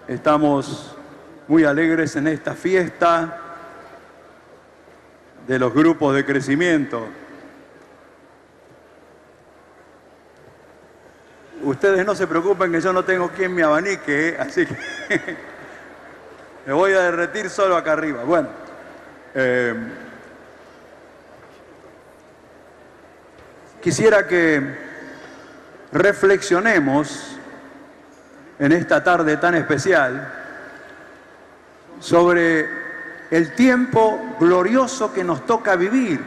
Estamos muy alegres en esta fiesta de los grupos de crecimiento. Ustedes no se preocupen que yo no tengo quien me abanique, así que me voy a derretir solo acá arriba. Bueno, quisiera que reflexionemos en esta tarde tan especial sobre el tiempo glorioso que nos toca vivir.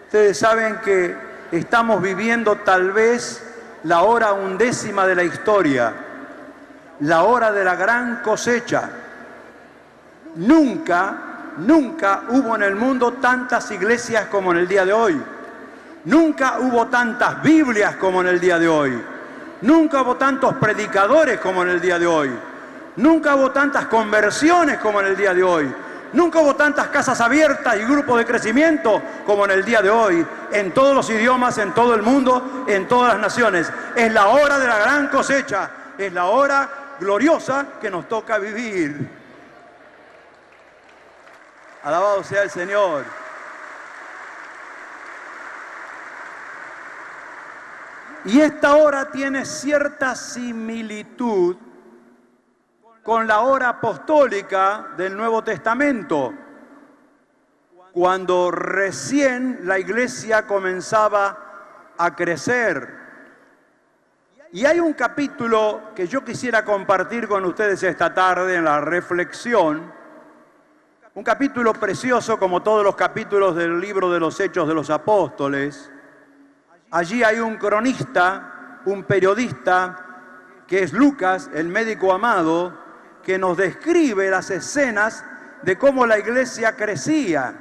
Ustedes saben que estamos viviendo tal vez la hora 11ª de la historia, la hora de la gran cosecha. Nunca hubo en el mundo tantas iglesias como en el día de hoy. Nunca hubo tantas Biblias como en el día de hoy. Nunca hubo tantos predicadores como en el día de hoy. Nunca hubo tantas conversiones como en el día de hoy. Nunca hubo tantas casas abiertas y grupos de crecimiento como en el día de hoy, en todos los idiomas, en todo el mundo, en todas las naciones. Es la hora de la gran cosecha, es la hora gloriosa que nos toca vivir. Alabado sea el Señor. Y esta hora tiene cierta similitud con la hora apostólica del Nuevo Testamento, cuando recién la iglesia comenzaba a crecer. Y hay un capítulo que yo quisiera compartir con ustedes esta tarde en la reflexión, un capítulo precioso como todos los capítulos del libro de los Hechos de los Apóstoles. Allí hay un cronista, un periodista, que es Lucas, el médico amado, que nos describe las escenas de cómo la iglesia crecía.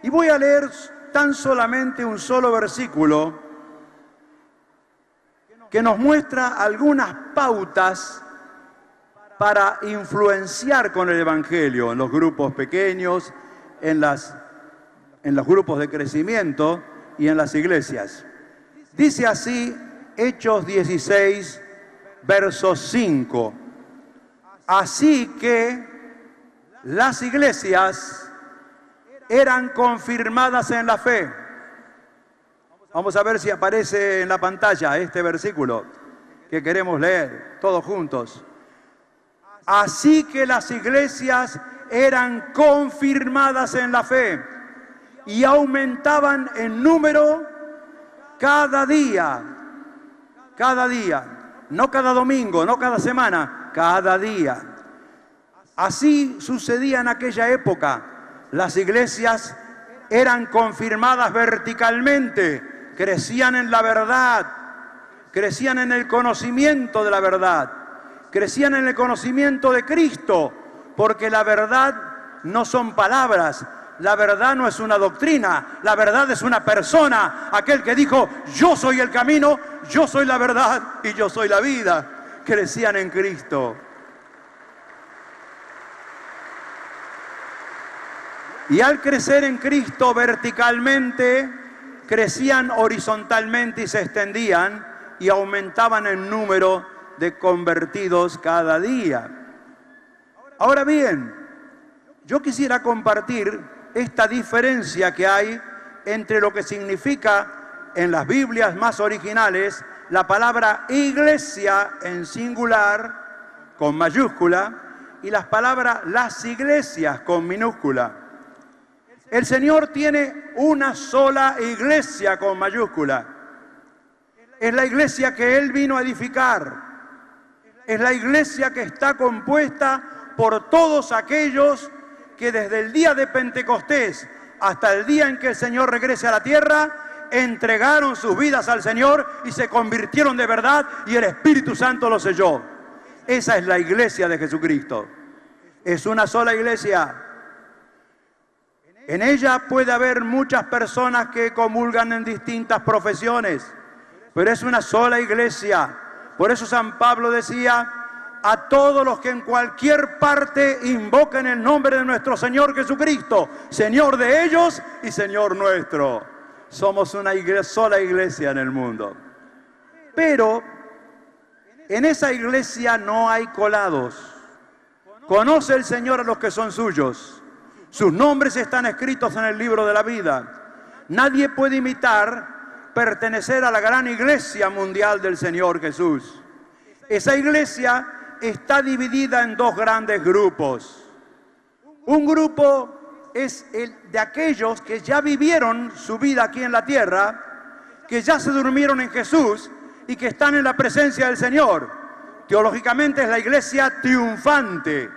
Y voy a leer tan solamente un solo versículo que nos muestra algunas pautas para influenciar con el Evangelio en los grupos pequeños, en los grupos de crecimiento y en las iglesias. Dice así Hechos 16, verso 5. Así que las iglesias eran confirmadas en la fe. Vamos a ver si aparece en la pantalla este versículo que queremos leer todos juntos. Así que las iglesias eran confirmadas en la fe y aumentaban en número cada día, no cada domingo, no cada semana, cada día. Así sucedía en aquella época. Las iglesias eran confirmadas verticalmente, crecían en la verdad, crecían en el conocimiento de la verdad, crecían en el conocimiento de Cristo, porque la verdad no son palabras, la verdad no es una doctrina, la verdad es una persona, aquel que dijo, yo soy el camino, yo soy la verdad y yo soy la vida. Crecían en Cristo. Y al crecer en Cristo verticalmente, crecían horizontalmente y se extendían y aumentaban en número de convertidos cada día. Ahora bien, yo quisiera compartir esta diferencia que hay entre lo que significa en las Biblias más originales la palabra iglesia en singular con mayúscula y las palabras las iglesias con minúscula. El Señor tiene una sola iglesia con mayúscula. Es la iglesia que Él vino a edificar. Es la iglesia que está compuesta por todos aquellos que desde el día de Pentecostés hasta el día en que el Señor regrese a la tierra, entregaron sus vidas al Señor y se convirtieron de verdad y el Espíritu Santo los selló. Esa es la iglesia de Jesucristo. Es una sola iglesia. En ella puede haber muchas personas que comulgan en distintas profesiones, pero es una sola iglesia. Por eso San Pablo decía, a todos los que en cualquier parte invoquen el nombre de nuestro Señor Jesucristo, Señor de ellos y Señor nuestro. Somos una sola iglesia en el mundo. Pero En esa iglesia no hay colados. Conoce el Señor a los que son suyos. Sus nombres están escritos en el libro de la vida. Nadie puede imitar pertenecer a la gran iglesia mundial del Señor Jesús. Esa iglesia está dividida en dos grandes grupos. Un grupo es el de aquellos que ya vivieron su vida aquí en la tierra, que ya se durmieron en Jesús y que están en la presencia del Señor. Teológicamente es la iglesia triunfante.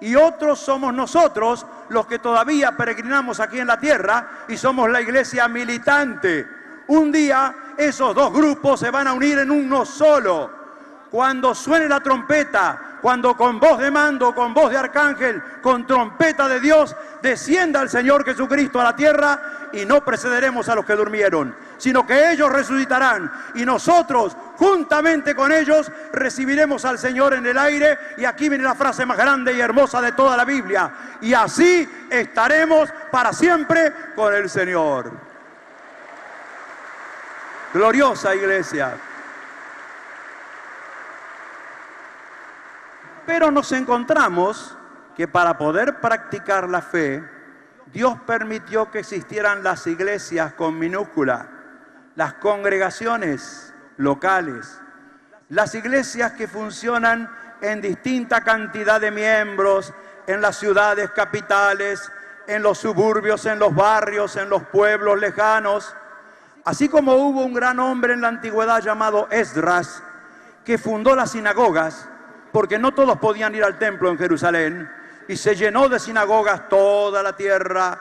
Y otros somos nosotros, los que todavía peregrinamos aquí en la tierra y somos la iglesia militante. Un día esos dos grupos se van a unir en uno solo. Cuando suene la trompeta, cuando con voz de mando, con voz de arcángel, con trompeta de Dios, descienda el Señor Jesucristo a la tierra y no precederemos a los que durmieron, sino que ellos resucitarán y nosotros, juntamente con ellos, recibiremos al Señor en el aire. Y aquí viene la frase más grande y hermosa de toda la Biblia: y así estaremos para siempre con el Señor. Gloriosa iglesia. Pero nos encontramos que para poder practicar la fe, Dios permitió que existieran las iglesias con minúscula, las congregaciones locales, las iglesias que funcionan en distinta cantidad de miembros, en las ciudades capitales, en los suburbios, en los barrios, en los pueblos lejanos. Así como hubo un gran hombre en la antigüedad llamado Esdras, que fundó las sinagogas, porque no todos podían ir al templo en Jerusalén, y se llenó de sinagogas toda la tierra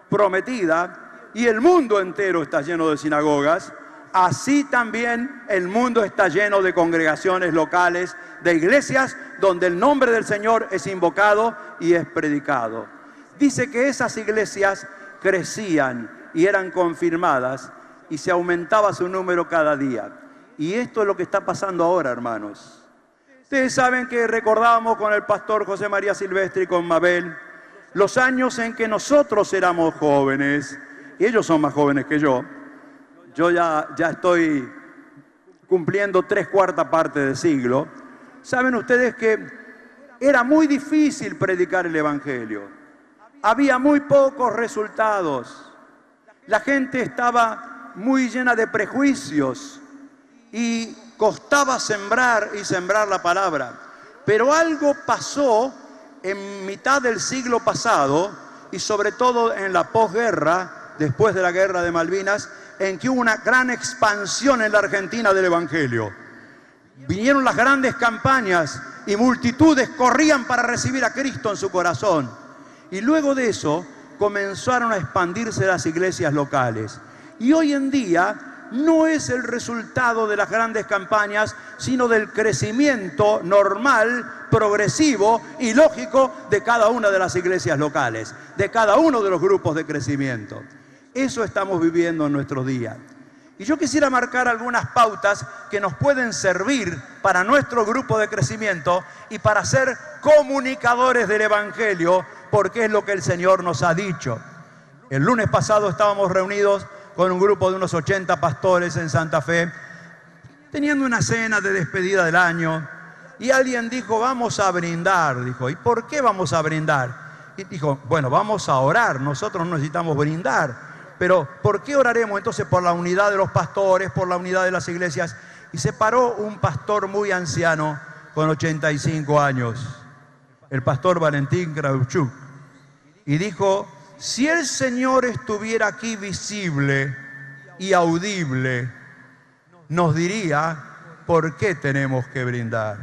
prometida, y el mundo entero está lleno de sinagogas. Así también el mundo está lleno de congregaciones locales, de iglesias donde el nombre del Señor es invocado y es predicado. Dice que esas iglesias crecían y eran confirmadas y se aumentaba su número cada día. Y esto es lo que está pasando ahora, hermanos. Ustedes saben que recordábamos con el pastor José María Silvestre y con Mabel los años en que nosotros éramos jóvenes, y ellos son más jóvenes que yo. Yo ya estoy cumpliendo 3/4 parte de siglo. Saben ustedes que era muy difícil predicar el Evangelio. Había muy pocos resultados. La gente estaba muy llena de prejuicios y costaba sembrar la palabra. Pero algo pasó en mitad del siglo pasado y sobre todo en la posguerra, después de la guerra de Malvinas, en que hubo una gran expansión en la Argentina del Evangelio. Vinieron las grandes campañas y multitudes corrían para recibir a Cristo en su corazón. Y luego de eso comenzaron a expandirse las iglesias locales. Y hoy en día no es el resultado de las grandes campañas, sino del crecimiento normal, progresivo y lógico de cada una de las iglesias locales, de cada uno de los grupos de crecimiento. Eso estamos viviendo en nuestros días. Y yo quisiera marcar algunas pautas que nos pueden servir para nuestro grupo de crecimiento y para ser comunicadores del Evangelio, porque es lo que el Señor nos ha dicho. El lunes pasado estábamos reunidos con un grupo de unos 80 pastores en Santa Fe, teniendo una cena de despedida del año, y alguien dijo: vamos a brindar. Dijo: ¿y por qué vamos a brindar? Y dijo: bueno, vamos a orar, nosotros no necesitamos brindar, pero ¿por qué oraremos? Entonces, por la unidad de los pastores, por la unidad de las iglesias. Y se paró un pastor muy anciano, con 85 años, el pastor Valentín Kravchuk, y dijo: si el Señor estuviera aquí visible y audible, nos diría por qué tenemos que brindar.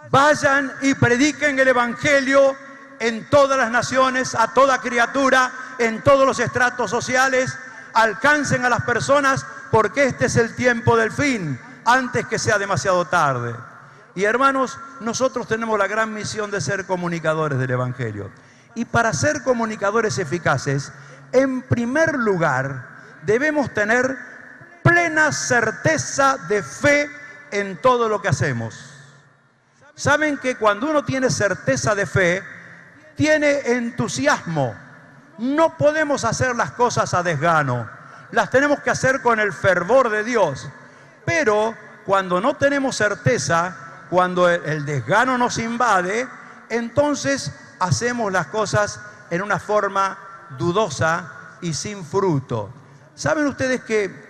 Vayan y prediquen el Evangelio en todas las naciones, a toda criatura, en todos los estratos sociales. Alcancen a las personas, porque este es el tiempo del fin, antes que sea demasiado tarde. Y hermanos, nosotros tenemos la gran misión de ser comunicadores del Evangelio. Y para ser comunicadores eficaces, en primer lugar, debemos tener plena certeza de fe en todo lo que hacemos. Saben que cuando uno tiene certeza de fe, tiene entusiasmo. No podemos hacer las cosas a desgano, las tenemos que hacer con el fervor de Dios. Pero cuando no tenemos certeza, cuando el desgano nos invade, entonces hacemos las cosas en una forma dudosa y sin fruto. ¿Saben ustedes que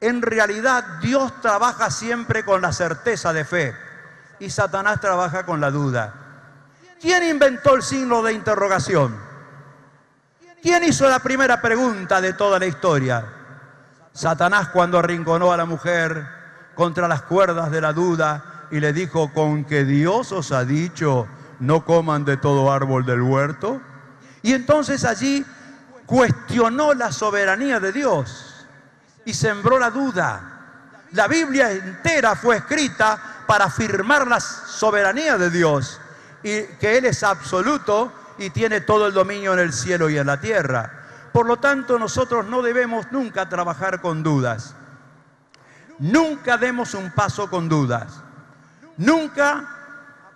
en realidad Dios trabaja siempre con la certeza de fe y Satanás trabaja con la duda? ¿Quién inventó el signo de interrogación? ¿Quién hizo la primera pregunta de toda la historia? Satanás, cuando arrinconó a la mujer contra las cuerdas de la duda y le dijo: ¿con que Dios os ha dicho no coman de todo árbol del huerto? Y entonces allí cuestionó la soberanía de Dios y sembró la duda. La Biblia entera fue escrita para afirmar la soberanía de Dios y que Él es absoluto y tiene todo el dominio en el cielo y en la tierra. Por lo tanto, nosotros no debemos nunca trabajar con dudas. Nunca demos un paso con dudas. Nunca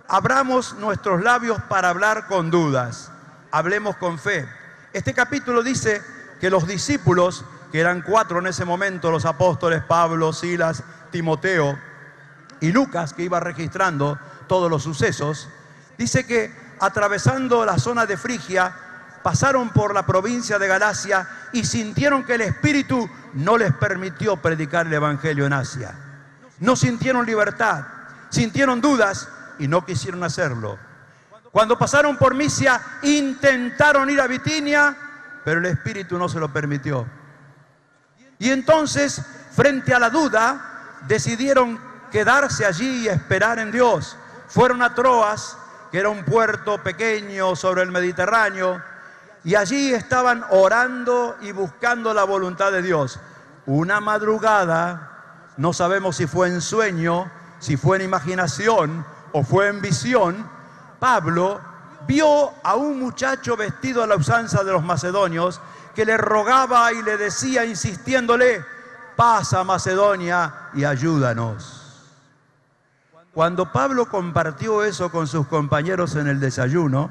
abramos nuestros labios para hablar con dudas. Hablemos con fe. Este capítulo dice que los discípulos, que eran 4 en ese momento, los apóstoles Pablo, Silas, Timoteo y Lucas, que iba registrando todos los sucesos, dice que atravesando la zona de Frigia, pasaron por la provincia de Galacia y sintieron que el Espíritu no les permitió predicar el Evangelio en Asia. No sintieron libertad, sintieron dudas y no quisieron hacerlo. Cuando pasaron por Misia, intentaron ir a Bitinia, pero el Espíritu no se lo permitió. Y entonces, frente a la duda, decidieron quedarse allí y esperar en Dios. Fueron a Troas, que era un puerto pequeño sobre el Mediterráneo, y allí estaban orando y buscando la voluntad de Dios. Una madrugada, no sabemos si fue en sueño, si fue en imaginación o fue en visión, Pablo vio a un muchacho vestido a la usanza de los macedonios que le rogaba y le decía, insistiéndole: pasa a Macedonia y ayúdanos. Cuando Pablo compartió eso con sus compañeros en el desayuno,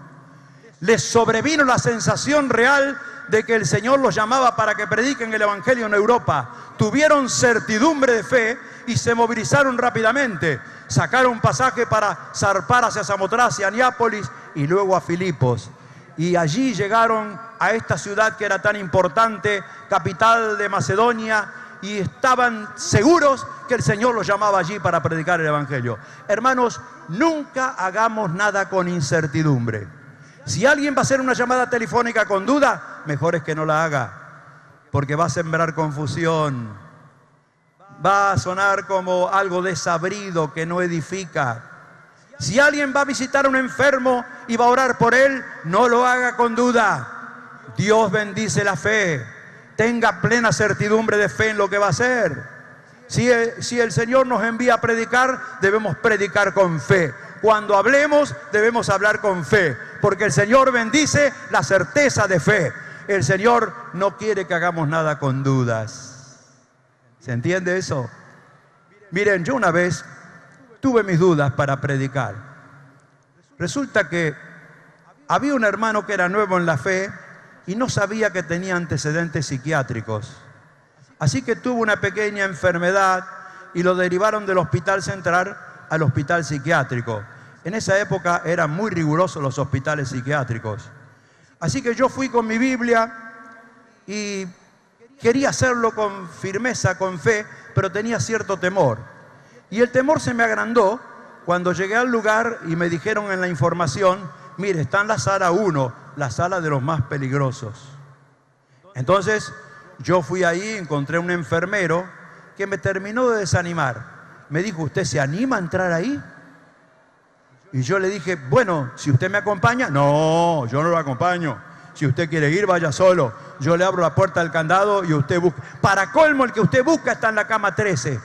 les sobrevino la sensación real de que el Señor los llamaba para que prediquen el Evangelio en Europa. Tuvieron certidumbre de fe y se movilizaron rápidamente. Sacaron pasaje para zarpar hacia Samotracia, Neápolis y luego a Filipos. Y allí llegaron a esta ciudad que era tan importante, capital de Macedonia, y estaban seguros que el Señor los llamaba allí para predicar el Evangelio. Hermanos, nunca hagamos nada con incertidumbre. Si alguien va a hacer una llamada telefónica con duda, mejor es que no la haga, porque va a sembrar confusión. Va a sonar como algo desabrido que no edifica. Si alguien va a visitar a un enfermo y va a orar por él, no lo haga con duda. Dios bendice la fe. Tenga plena certidumbre de fe en lo que va a hacer. Si el Señor nos envía a predicar, debemos predicar con fe. Cuando hablemos, debemos hablar con fe, porque el Señor bendice la certeza de fe. El Señor no quiere que hagamos nada con dudas. ¿Se entiende eso? Miren, yo una vez tuve mis dudas para predicar. Resulta que había un hermano que era nuevo en la fe y no sabía que tenía antecedentes psiquiátricos. Así que tuvo una pequeña enfermedad y lo derivaron del hospital central al hospital psiquiátrico. En esa época eran muy rigurosos los hospitales psiquiátricos. Así que yo fui con mi Biblia y quería hacerlo con firmeza, con fe, pero tenía cierto temor. Y el temor se me agrandó cuando llegué al lugar y me dijeron en la información: mire, está en la sala 1, la sala de los más peligrosos. Entonces yo fui ahí, encontré un enfermero que me terminó de desanimar. Me dijo: ¿usted se anima a entrar ahí? Y yo le dije: bueno, si usted me acompaña. No, yo no lo acompaño. Si usted quiere ir, vaya solo. Yo le abro la puerta del candado y usted busca. Para colmo, el que usted busca está en la cama 13.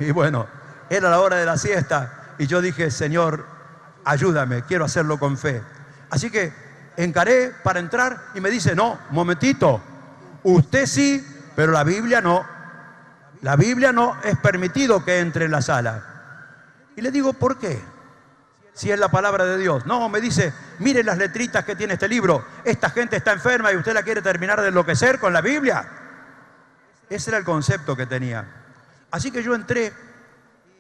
Y bueno, era la hora de la siesta. Y yo dije: Señor, ayúdame, quiero hacerlo con fe. Así que encaré para entrar y me dice: no, un momentito. Usted sí, pero la Biblia no. La Biblia no es permitido que entre en la sala. Y le digo: ¿por qué? Si es la palabra de Dios. No, me dice: mire las letritas que tiene este libro. Esta gente está enferma y usted la quiere terminar de enloquecer con la Biblia. Ese era el concepto que tenía. Así que yo entré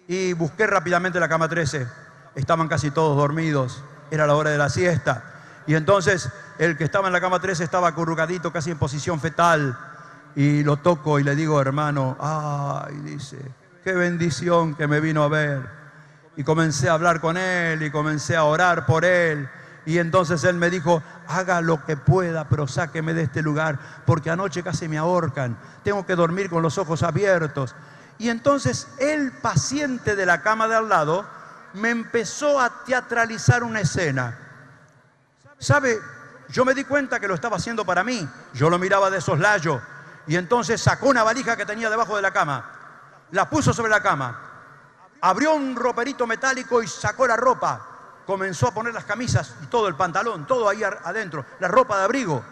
y busqué rápidamente la cama 13. Estaban casi todos dormidos. Era la hora de la siesta. Y entonces el que estaba en la cama 13 estaba acurrucadito, casi en posición fetal. Y lo toco y le digo, hermano, ay, dice, qué bendición que me vino a ver. Y comencé a hablar con él y comencé a orar por él. Y entonces él me dijo, haga lo que pueda, pero sáqueme de este lugar, porque anoche casi me ahorcan. Tengo que dormir con los ojos abiertos. Y entonces el paciente de la cama de al lado me empezó a teatralizar una escena. ¿Sabe? Yo me di cuenta que lo estaba haciendo para mí. Yo lo miraba de soslayo. Y entonces sacó una valija que tenía debajo de la cama. La puso sobre la cama. Abrió un roperito metálico y sacó la ropa. Comenzó a poner las camisas y todo, el pantalón, todo ahí adentro, la ropa de abrigo.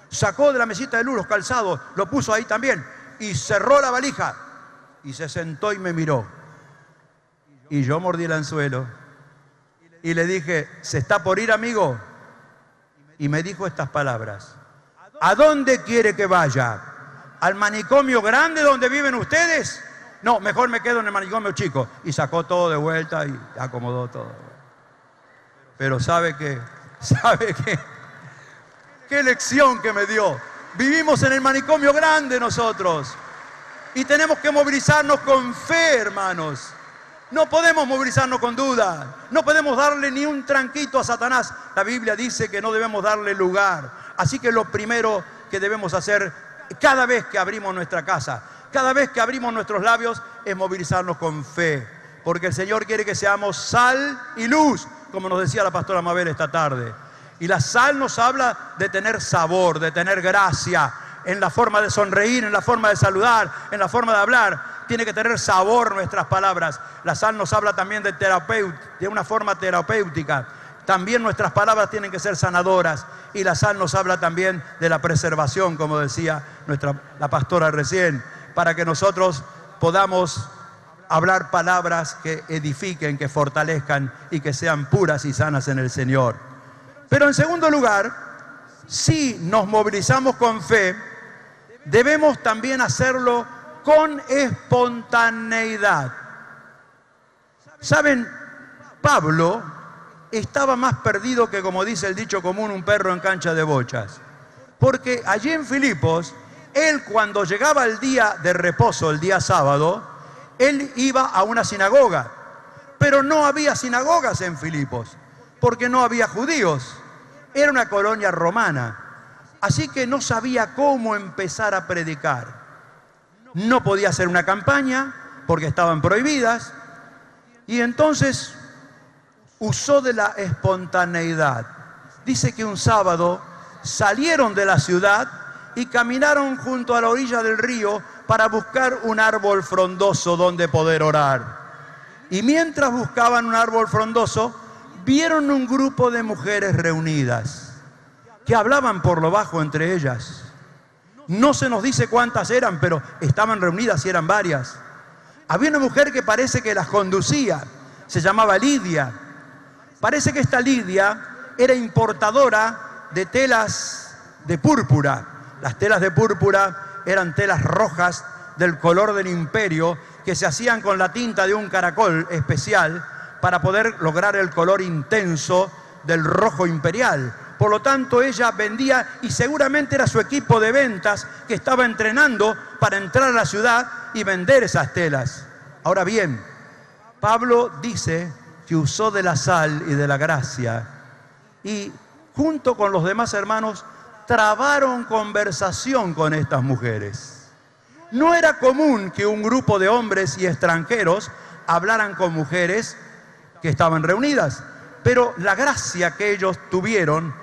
Sacó de la mesita de luz los calzados, lo puso ahí también y cerró la valija. Y se sentó y me miró. Y yo mordí el anzuelo y le dije, ¿se está por ir, amigo? Y me dijo estas palabras: ¿a dónde quiere que vaya? ¿Al manicomio grande donde viven ustedes? No, mejor me quedo en el manicomio chico. Y sacó todo de vuelta y acomodó todo. Pero ¿sabe qué? ¿Qué lección que me dio? Vivimos en el manicomio grande nosotros. Y tenemos que movilizarnos con fe, hermanos. No podemos movilizarnos con duda. No podemos darle ni un tranquito a Satanás. La Biblia dice que no debemos darle lugar. Así que lo primero que debemos hacer cada vez que abrimos nuestra casa, cada vez que abrimos nuestros labios, es movilizarnos con fe. Porque el Señor quiere que seamos sal y luz, como nos decía la pastora Mabel esta tarde. Y la sal nos habla de tener sabor, de tener gracia, en la forma de sonreír, en la forma de saludar, en la forma de hablar. Tiene que tener sabor nuestras palabras. La sal nos habla también de una forma terapéutica. También nuestras palabras tienen que ser sanadoras. Y la sal nos habla también de la preservación, como decía la pastora recién, para que nosotros podamos hablar palabras que edifiquen, que fortalezcan y que sean puras y sanas en el Señor. Pero en segundo lugar, si nos movilizamos con fe, debemos también hacerlo con espontaneidad. ¿Saben? Pablo estaba más perdido que, como dice el dicho común, un perro en cancha de bochas. Porque allí en Filipos, él cuando llegaba el día de reposo, el día sábado, él iba a una sinagoga, pero no había sinagogas en Filipos, porque no había judíos. Era una colonia romana, así que no sabía cómo empezar a predicar. No podía hacer una campaña, porque estaban prohibidas, y entonces usó de la espontaneidad. Dice que un sábado salieron de la ciudad y caminaron junto a la orilla del río para buscar un árbol frondoso donde poder orar. Y mientras buscaban un árbol frondoso, vieron un grupo de mujeres reunidas que hablaban por lo bajo entre ellas. No se nos dice cuántas eran, pero estaban reunidas y eran varias. Había una mujer que parece que las conducía, se llamaba Lidia. Parece que esta Lidia era importadora de telas de púrpura. Las telas de púrpura eran telas rojas del color del imperio que se hacían con la tinta de un caracol especial para poder lograr el color intenso del rojo imperial. Por lo tanto, ella vendía y seguramente era su equipo de ventas que estaba entrenando para entrar a la ciudad y vender esas telas. Ahora bien, Pablo dice que usó de la sal y de la gracia y junto con los demás hermanos trabaron conversación con estas mujeres. No era común que un grupo de hombres y extranjeros hablaran con mujeres que estaban reunidas, pero la gracia que ellos tuvieron,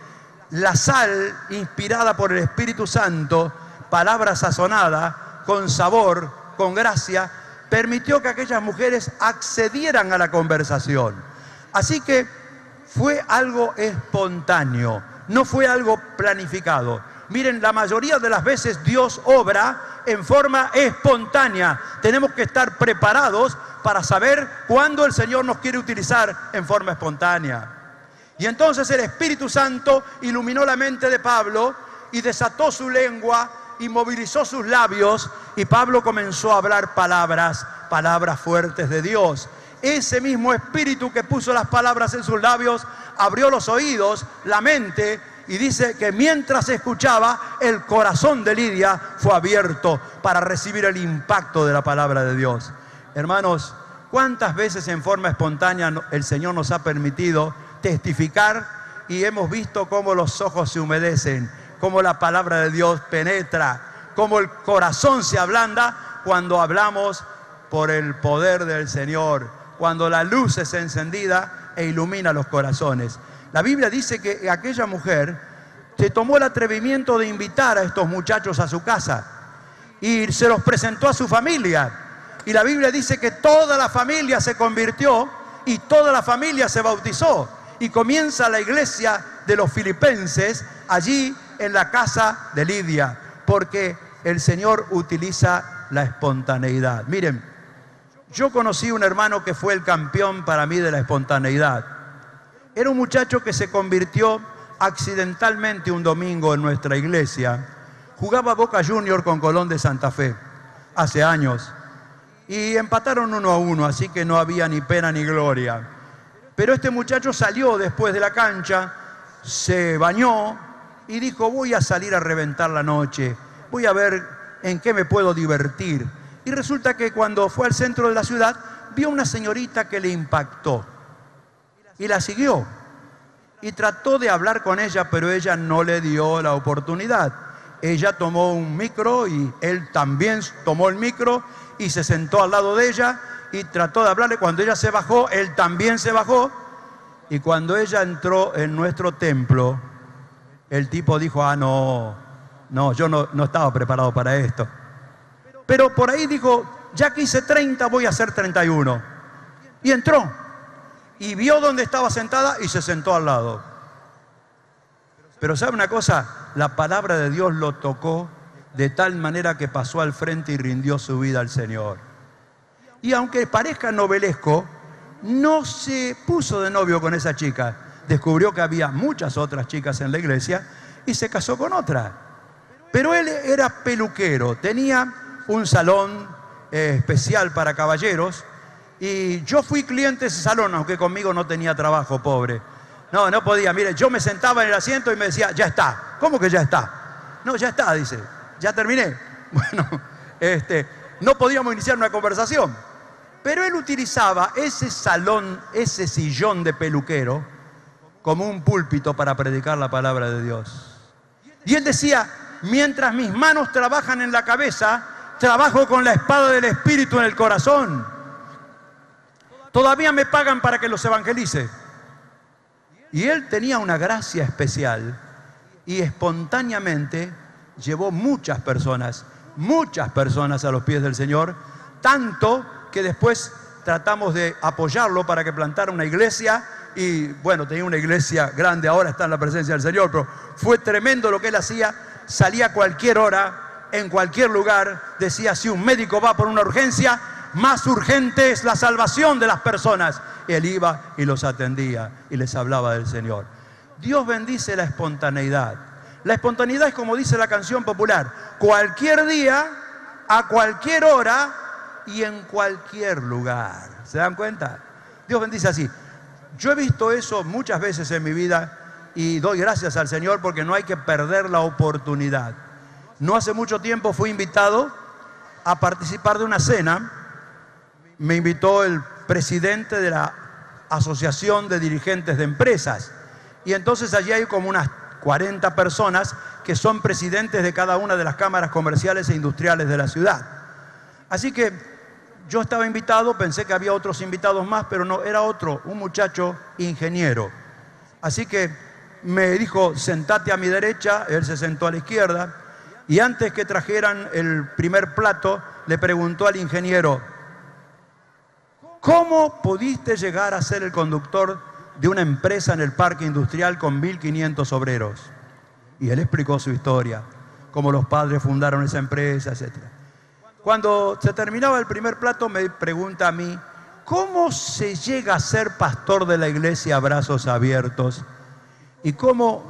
la sal inspirada por el Espíritu Santo, palabra sazonada, con sabor, con gracia, permitió que aquellas mujeres accedieran a la conversación. Así que fue algo espontáneo, no fue algo planificado. Miren, la mayoría de las veces Dios obra en forma espontánea. Tenemos que estar preparados para saber cuándo el Señor nos quiere utilizar en forma espontánea. Y entonces el Espíritu Santo iluminó la mente de Pablo y desató su lengua y movilizó sus labios y Pablo comenzó a hablar palabras fuertes de Dios. Ese mismo espíritu que puso las palabras en sus labios abrió los oídos, la mente, y dice que mientras escuchaba, el corazón de Lidia fue abierto para recibir el impacto de la palabra de Dios. Hermanos, ¿cuántas veces en forma espontánea el Señor nos ha permitido testificar y hemos visto cómo los ojos se humedecen, cómo la palabra de Dios penetra, cómo el corazón se ablanda cuando hablamos por el poder del Señor, cuando la luz es encendida e ilumina los corazones? La Biblia dice que aquella mujer se tomó el atrevimiento de invitar a estos muchachos a su casa y se los presentó a su familia. Y la Biblia dice que toda la familia se convirtió y toda la familia se bautizó. Y comienza la iglesia de los filipenses allí en la casa de Lidia, porque el Señor utiliza la espontaneidad. Miren, yo conocí un hermano que fue el campeón para mí de la espontaneidad. Era un muchacho que se convirtió accidentalmente un domingo en nuestra iglesia. Jugaba Boca Junior con Colón de Santa Fe hace años y empataron 1-1, así que no había ni pena ni gloria. Pero este muchacho salió después de la cancha, se bañó y dijo: voy a salir a reventar la noche, voy a ver en qué me puedo divertir. Y resulta que cuando fue al centro de la ciudad, vio una señorita que le impactó y la siguió. Y trató de hablar con ella, pero ella no le dio la oportunidad. Ella tomó un micro y él también tomó el micro y se sentó al lado de ella y trató de hablarle. Cuando ella se bajó, él también se bajó. Y cuando ella entró en nuestro templo, el tipo dijo: no, yo no estaba preparado para esto. Pero por ahí dijo: ya que hice 30, voy a hacer 31. Y entró. Y vio dónde estaba sentada y se sentó al lado. Pero ¿sabe una cosa? La palabra de Dios lo tocó de tal manera que pasó al frente y rindió su vida al Señor. Y aunque parezca novelesco, no se puso de novio con esa chica. Descubrió que había muchas otras chicas en la iglesia y se casó con otra. Pero él era peluquero, tenía un salón especial para caballeros. Y yo fui cliente de ese salón, aunque conmigo no tenía trabajo, pobre. No podía. Mire, yo me sentaba en el asiento y me decía: ya está. ¿Cómo que ya está? No, ya está, dice. Ya terminé. Bueno, no podíamos iniciar una conversación. Pero él utilizaba ese salón, ese sillón de peluquero, como un púlpito para predicar la palabra de Dios. Y él decía: mientras mis manos trabajan en la cabeza, trabajo con la espada del Espíritu en el corazón. Todavía me pagan para que los evangelice. Y él tenía una gracia especial y espontáneamente llevó muchas personas a los pies del Señor, tanto que después tratamos de apoyarlo para que plantara una iglesia. Y bueno, tenía una iglesia grande, ahora está en la presencia del Señor, pero fue tremendo lo que él hacía. Salía a cualquier hora, en cualquier lugar, decía: si un médico va por una urgencia, más urgente es la salvación de las personas. Él iba y los atendía y les hablaba del Señor. Dios bendice la espontaneidad. La espontaneidad es, como dice la canción popular: cualquier día, a cualquier hora y en cualquier lugar. ¿Se dan cuenta? Dios bendice así. Yo he visto eso muchas veces en mi vida y doy gracias al Señor porque no hay que perder la oportunidad. No hace mucho tiempo fui invitado a participar de una cena. Me invitó el presidente de la Asociación de Dirigentes de Empresas. Y entonces allí hay como unas 40 personas que son presidentes de cada una de las cámaras comerciales e industriales de la ciudad. Así que yo estaba invitado, pensé que había otros invitados más, pero no, era otro, un muchacho ingeniero. Así que me dijo: sentate a mi derecha. Él se sentó a la izquierda. Y antes que trajeran el primer plato, le preguntó al ingeniero: ¿cómo pudiste llegar a ser el conductor de una empresa en el parque industrial con 1.500 obreros? Y él explicó su historia, cómo los padres fundaron esa empresa, etc. Cuando se terminaba el primer plato, me pregunta a mí: ¿cómo se llega a ser pastor de la iglesia Brazos Abiertos? ¿Y cómo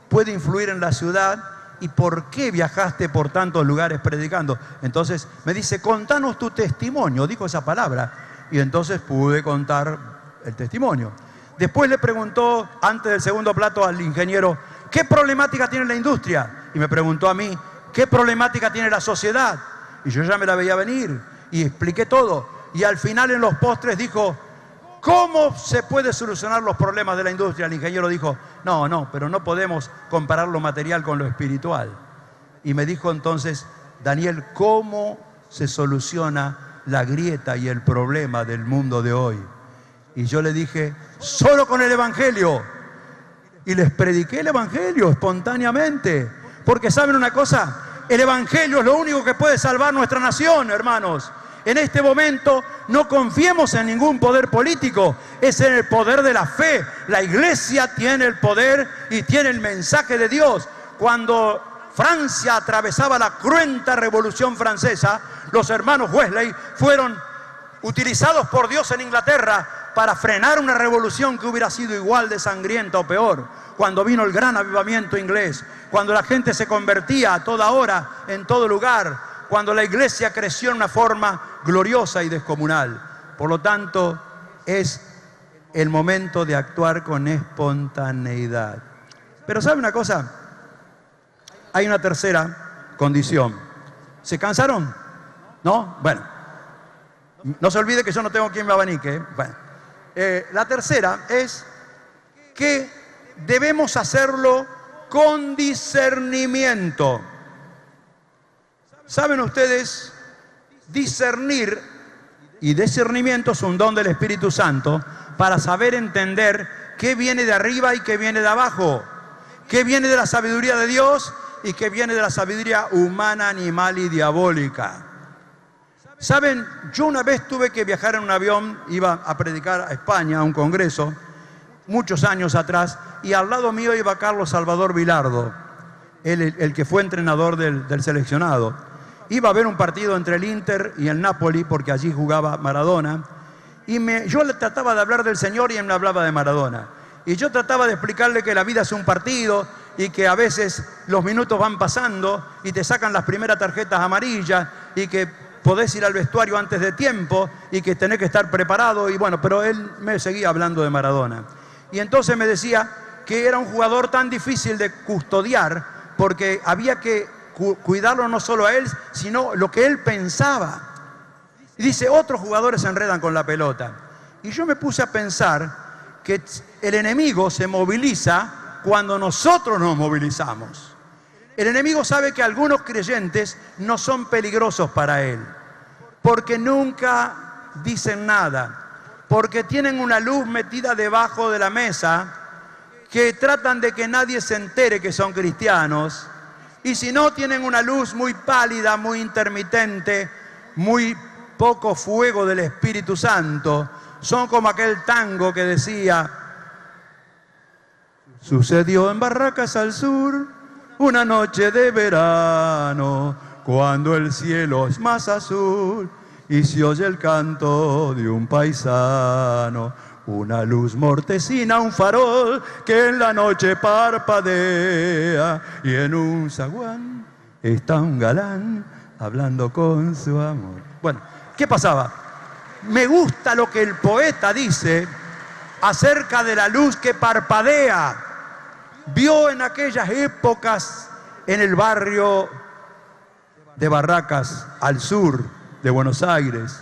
puede influir en la ciudad ¿y por qué viajaste por tantos lugares predicando? Entonces me dice, contanos tu testimonio, dijo esa palabra. Y entonces pude contar el testimonio. Después le preguntó, antes del segundo plato, al ingeniero, ¿qué problemática tiene la industria? Y me preguntó a mí, ¿qué problemática tiene la sociedad? Y yo ya me la veía venir y expliqué todo. Y al final, en los postres, dijo, ¿cómo se puede solucionar los problemas de la industria? El ingeniero dijo, no, pero no podemos comparar lo material con lo espiritual. Y me dijo entonces, Daniel, ¿cómo se soluciona la grieta y el problema del mundo de hoy? Y yo le dije, solo con el Evangelio. Y les prediqué el Evangelio espontáneamente. Porque ¿saben una cosa? El Evangelio es lo único que puede salvar nuestra nación, hermanos. En este momento no confiemos en ningún poder político, es en el poder de la fe. La iglesia tiene el poder y tiene el mensaje de Dios. Cuando Francia atravesaba la cruenta revolución francesa, los hermanos Wesley fueron utilizados por Dios en Inglaterra para frenar una revolución que hubiera sido igual de sangrienta o peor. Cuando vino el gran avivamiento inglés, cuando la gente se convertía a toda hora, en todo lugar, cuando la iglesia creció en una forma gloriosa y descomunal. Por lo tanto, es el momento de actuar con espontaneidad. Pero ¿sabe una cosa? Hay una tercera condición. ¿Se cansaron? ¿No? Bueno, no se olvide que yo no tengo quien me abanique, ¿eh? Bueno, la tercera es que debemos hacerlo con discernimiento. ¿Saben ustedes? Discernir y discernimiento es un don del Espíritu Santo para saber entender qué viene de arriba y qué viene de abajo, qué viene de la sabiduría de Dios y qué viene de la sabiduría humana, animal y diabólica. ¿Saben? Yo una vez tuve que viajar en un avión, iba a predicar a España, a un congreso, muchos años atrás, y al lado mío iba Carlos Salvador Vilardo, el que fue entrenador del seleccionado. Iba a ver un partido entre el Inter y el Napoli, porque allí jugaba Maradona, y yo le trataba de hablar del Señor y él me hablaba de Maradona. Y yo trataba de explicarle que la vida es un partido y que a veces los minutos van pasando y te sacan las primeras tarjetas amarillas y que podés ir al vestuario antes de tiempo y que tenés que estar preparado. Y bueno, pero él me seguía hablando de Maradona. Y entonces me decía que era un jugador tan difícil de custodiar porque había que cuidarlo no solo a él, sino lo que él pensaba. Y dice, otros jugadores se enredan con la pelota. Y yo me puse a pensar que el enemigo se moviliza cuando nosotros nos movilizamos. El enemigo sabe que algunos creyentes no son peligrosos para él, porque nunca dicen nada, porque tienen una luz metida debajo de la mesa, que tratan de que nadie se entere que son cristianos, y si no, tienen una luz muy pálida, muy intermitente, muy poco fuego del Espíritu Santo. Son como aquel tango que decía, sucedió en Barracas al sur, una noche de verano, cuando el cielo es más azul y se oye el canto de un paisano. Una luz mortecina, un farol que en la noche parpadea, y en un zaguán está un galán hablando con su amor. Bueno, ¿qué pasaba? Me gusta lo que el poeta dice acerca de la luz que parpadea. Vio en aquellas épocas en el barrio de Barracas, al sur de Buenos Aires,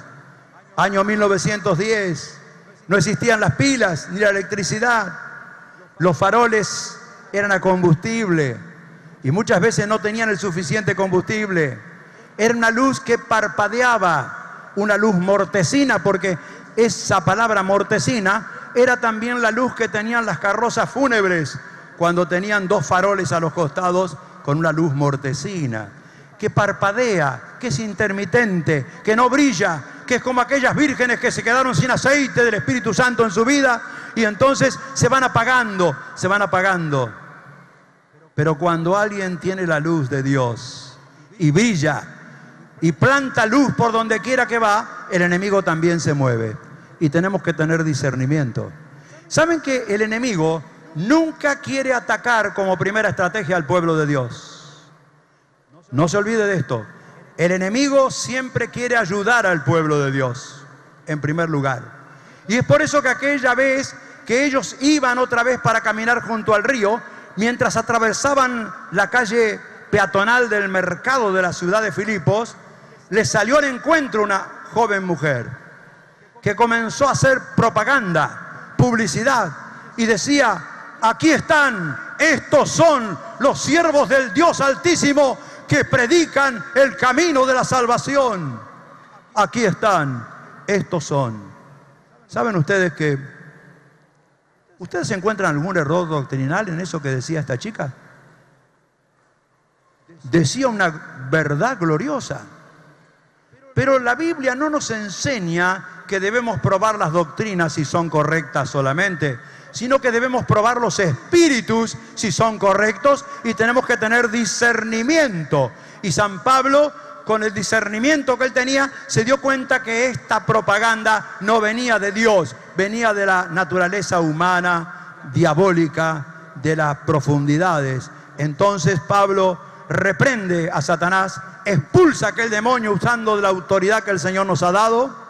año 1910. No existían las pilas ni la electricidad. Los faroles eran a combustible y muchas veces no tenían el suficiente combustible. Era una luz que parpadeaba, una luz mortecina, porque esa palabra mortecina era también la luz que tenían las carrozas fúnebres cuando tenían dos faroles a los costados con una luz mortecina, que parpadea, que es intermitente, que no brilla, que es como aquellas vírgenes que se quedaron sin aceite del Espíritu Santo en su vida y entonces se van apagando, se van apagando. Pero cuando alguien tiene la luz de Dios y brilla y planta luz por donde quiera que va, el enemigo también se mueve y tenemos que tener discernimiento. ¿Saben que el enemigo nunca quiere atacar como primera estrategia al pueblo de Dios? No se olvide de esto. El enemigo siempre quiere ayudar al pueblo de Dios, en primer lugar. Y es por eso que aquella vez que ellos iban otra vez para caminar junto al río, mientras atravesaban la calle peatonal del mercado de la ciudad de Filipos, les salió al encuentro una joven mujer que comenzó a hacer propaganda, publicidad, y decía: aquí están, estos son los siervos del Dios Altísimo que predican el camino de la salvación. Aquí están, estos son. ¿Saben ustedes que ustedes encuentran algún error doctrinal en eso que decía esta chica? Decía una verdad gloriosa. Pero la Biblia no nos enseña que debemos probar las doctrinas si son correctas solamente, sino que debemos probar los espíritus si son correctos, y tenemos que tener discernimiento. Y San Pablo, con el discernimiento que él tenía, se dio cuenta que esta propaganda no venía de Dios, venía de la naturaleza humana, diabólica, de las profundidades. Entonces Pablo reprende a Satanás, expulsa a aquel demonio usando de la autoridad que el Señor nos ha dado,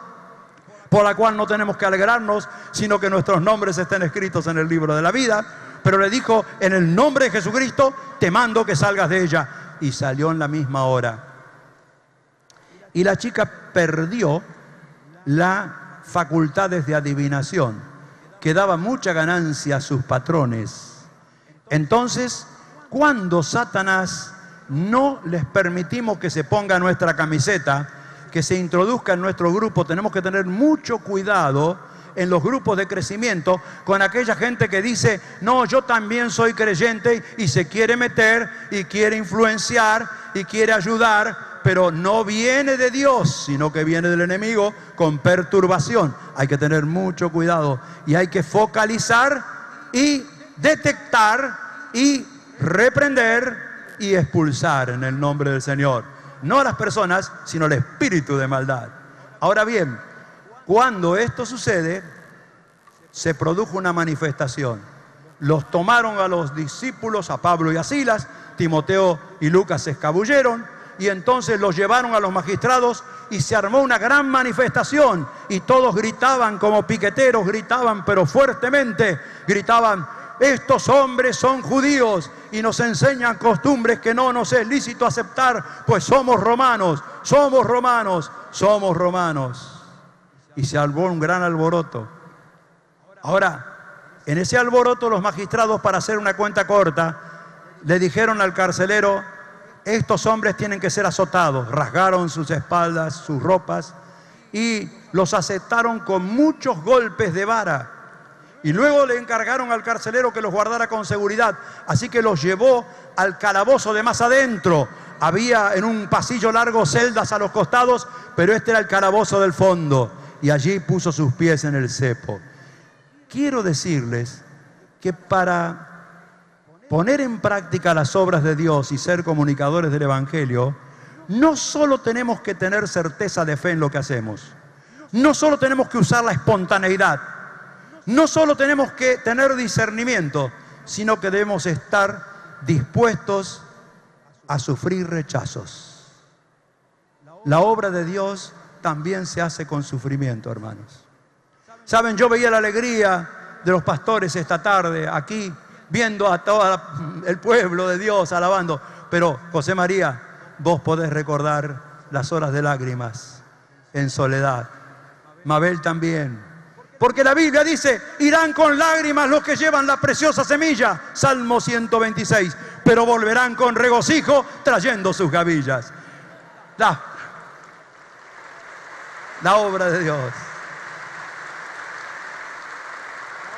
por la cual no tenemos que alegrarnos, sino que nuestros nombres estén escritos en el libro de la vida. Pero le dijo: en el nombre de Jesucristo te mando que salgas de ella. Y salió en la misma hora. Y la chica perdió las facultades de adivinación, que daba mucha ganancia a sus patrones. Entonces, cuando Satanás no les permitimos que se ponga nuestra camiseta, que se introduzca en nuestro grupo, tenemos que tener mucho cuidado en los grupos de crecimiento con aquella gente que dice: no, yo también soy creyente, y se quiere meter y quiere influenciar y quiere ayudar, pero no viene de Dios, sino que viene del enemigo con perturbación. Hay que tener mucho cuidado y hay que focalizar y detectar y reprender y expulsar en el nombre del Señor. No a las personas, sino al espíritu de maldad. Ahora bien, cuando esto sucede, se produjo una manifestación. Los tomaron a los discípulos, a Pablo y a Silas. Timoteo y Lucas se escabulleron, y entonces los llevaron a los magistrados y se armó una gran manifestación. Y todos gritaban como piqueteros, gritaban, pero fuertemente, gritaban: estos hombres son judíos y nos enseñan costumbres que no nos es lícito aceptar, pues somos romanos, somos romanos, somos romanos. Y se armó un gran alboroto. Ahora, en ese alboroto, los magistrados, para hacer una cuenta corta, le dijeron al carcelero: estos hombres tienen que ser azotados. Rasgaron sus espaldas, sus ropas, y los azotaron con muchos golpes de vara. Y luego le encargaron al carcelero que los guardara con seguridad. Así que los llevó al calabozo de más adentro. Había en un pasillo largo celdas a los costados, pero este era el calabozo del fondo. Y allí puso sus pies en el cepo. Quiero decirles que para poner en práctica las obras de Dios y ser comunicadores del Evangelio, no solo tenemos que tener certeza de fe en lo que hacemos, no solo tenemos que usar la espontaneidad, no solo tenemos que tener discernimiento, sino que debemos estar dispuestos a sufrir rechazos. La obra de Dios también se hace con sufrimiento, hermanos. Saben, yo veía la alegría de los pastores esta tarde aquí, viendo a todo el pueblo de Dios alabando. Pero, José María, vos podés recordar las horas de lágrimas en soledad. Mabel también. Porque la Biblia dice: irán con lágrimas los que llevan la preciosa semilla, Salmo 126, pero volverán con regocijo trayendo sus gavillas. La obra de Dios.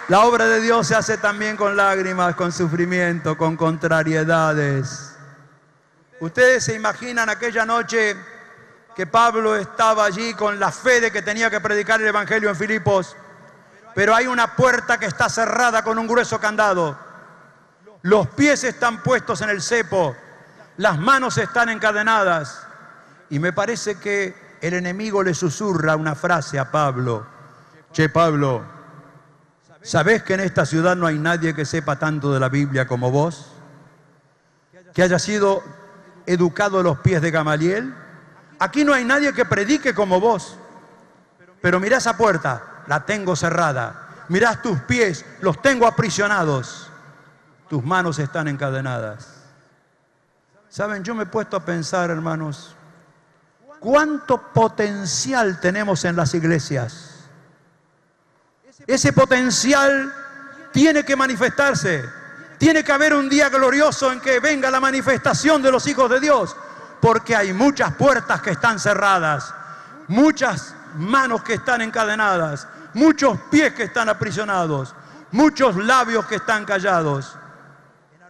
La obra de Dios se hace también con lágrimas, con sufrimiento, con contrariedades. Ustedes se imaginan aquella noche que Pablo estaba allí con la fe de que tenía que predicar el Evangelio en Filipos, pero hay una puerta que está cerrada con un grueso candado. Los pies están puestos en el cepo, las manos están encadenadas, y me parece que el enemigo le susurra una frase a Pablo: che, Pablo, ¿sabés que en esta ciudad no hay nadie que sepa tanto de la Biblia como vos? Que haya sido educado los pies de Gamaliel? Aquí no hay nadie que predique como vos. Pero mirá esa puerta, la tengo cerrada. Mirá tus pies, los tengo aprisionados. Tus manos están encadenadas. ¿Saben? Yo me he puesto a pensar, hermanos, ¿cuánto potencial tenemos en las iglesias? Ese potencial tiene que manifestarse. Tiene que haber un día glorioso en que venga la manifestación de los hijos de Dios. Porque hay muchas puertas que están cerradas, muchas manos que están encadenadas, muchos pies que están aprisionados, muchos labios que están callados.